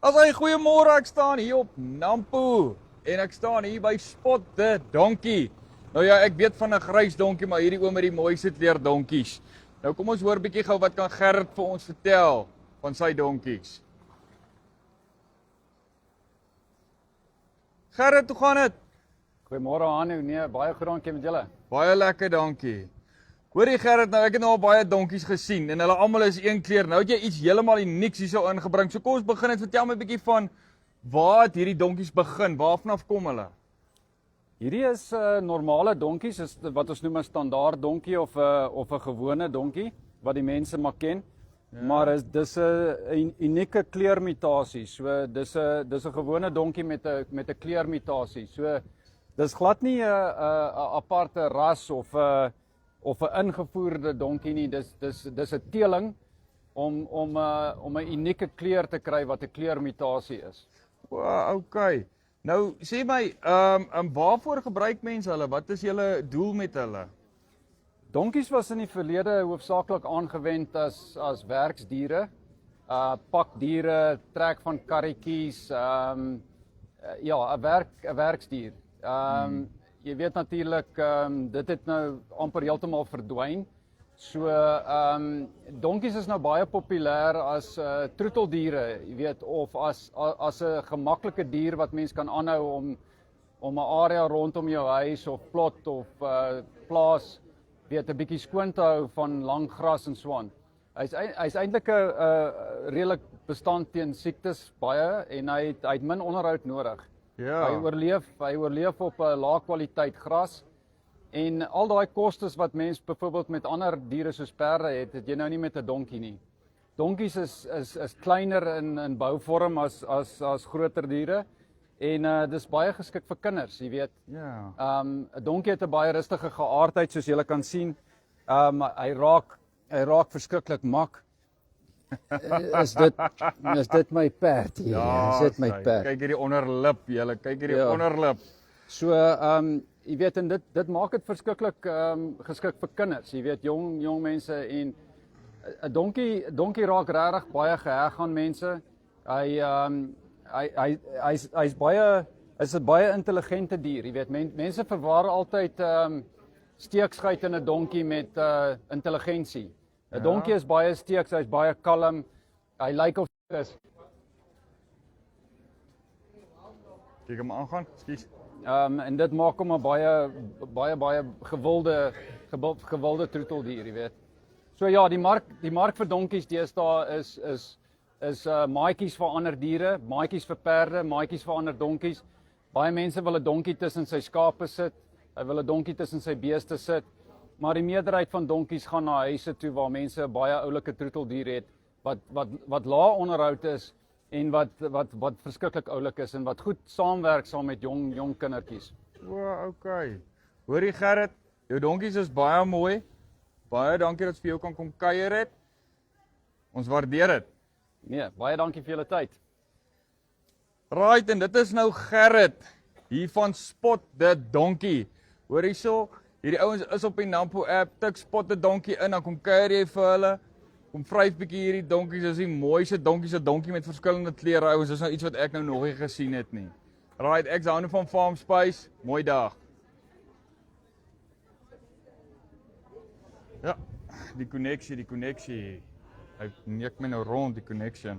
Asai, goeiemôre, ek staan hier op Nampo en ek staan hier by Spot the Donkie. Nou ja, ek weet van 'n grys donkie, maar hierdie oom met die mooiste kleur donkies. Nou kom ons hoor bietjie gou wat kan Gerrit vir ons vertel van sy donkies. Gerrit, hoe gaan dit? Goeiemôre Hanu, nee, baie goed dankie met julle. Baie lekker, dankie. Hoorie Gerrit, nou ek het nou al baie donkies gesien en hulle almal is een kleur. Nou het jy iets heeltemal unieks hierso ingebring. So kom ons begin net vertel my 'n bietjie van waar het hierdie donkies begin? Waarvanaf kom hulle? Hierdie is normale donkies, is wat ons noem 'n standaard donkie of 'n gewone donkie wat die mense maar ken. Ja. Maar dis 'n unieke kleurmutasie. So dis 'n gewone donkie met 'n kleurmutasie. So dis glad nie 'n aparte ras of 'n ingevoerde donkie nie. Dis 'n teeling om 'n unieke kleur te kry wat 'n kleurmutasie is. Wow, okay. Nou sê my, waarvoor gebruik mense hulle? Wat is julle doel met hulle? Donkies was in die verlede hoofsaaklik aangewend as werksdiere, pakdiere, trek van karretjies, ja, 'n werksdier. Jy weet natuurlik, dit het nou amper heeltemal verdwyn. So donkies is nou baie populêr as troeteldiere, jy weet, of as 'n gemaklike dier wat mens kan aanhou om 'n area rondom jou huis of plot of plaas weet 'n bietjie skoon te hou van lang gras en so aan. Hy's eintlik 'n redelik bestand teen siektes baie en hy het min onderhoud nodig. Ja. Hy oorleef op 'n lae kwaliteit gras. En al daai kostes wat mens byvoorbeeld met ander diere soos perde het jy nou nie met 'n donkie nie. Donkies is kleiner in bouvorm as groter diere en dis baie geskik vir kinders, jy weet. Ja. 'n Donkie het 'n baie rustige geaardheid soos julle kan sien. Hy raak verskriklik mak. Is dit my perd hier? Ja, Is dit my perd? Kyk hierdie onderlip, julle, kyk hierdie onderlip. So jy weet en dit maak dit verskriklik geskik vir kinders, jy weet jong mense en 'n donkie raak regtig baie geheg aan mense. Hy's 'n baie intelligente dier, jy weet. Mense verwar altyd steekschuit in 'n donkie met intelligensie. 'n Donkie is baie steeks, hy's baie kalm. Hy lyk of is. Kyk hom aangaan. Skus. En dit maak hom 'n baie gewilde troeteldier, jy weet. So ja, die mark vir donkies deesdae is maatjies vir ander diere, maatjies vir perde, maatjies vir ander donkies. Baie mense wil 'n donkie tussen sy skape sit. Hy wil 'n donkie tussen sy beeste sit. Maar die meerderheid van donkies gaan na huise toe waar mense 'n baie oulike troeteldier het wat lae onderhoud is en wat verskriklik oulik is en wat goed saamwerk saam met jong kindertjies. Wow, okay. Hoorie Gerrit, jou donkies is baie mooi. Baie dankie dat ons vir jou kan kom kuier het. Ons waardeer dit. Nee, baie dankie vir julle tyd. Right, en dit is nou Gerrit hier van Spot the Donkie. Hoor hierso, hierdie ouens is op die Nampo app, tik Spot the Donkie in, dan kom kuier jy vir hulle. Kom vryf bietjie hierdie donkies, dis die mooiste donkies, 'n donkie met verskillende kleure ouens. Dis nou iets wat ek nou nog nie gesien het nie. Right, ek's Hanu van Farm Spice. Mooi dag. Ja, die koneksie. Hy neek my nou rond die connection.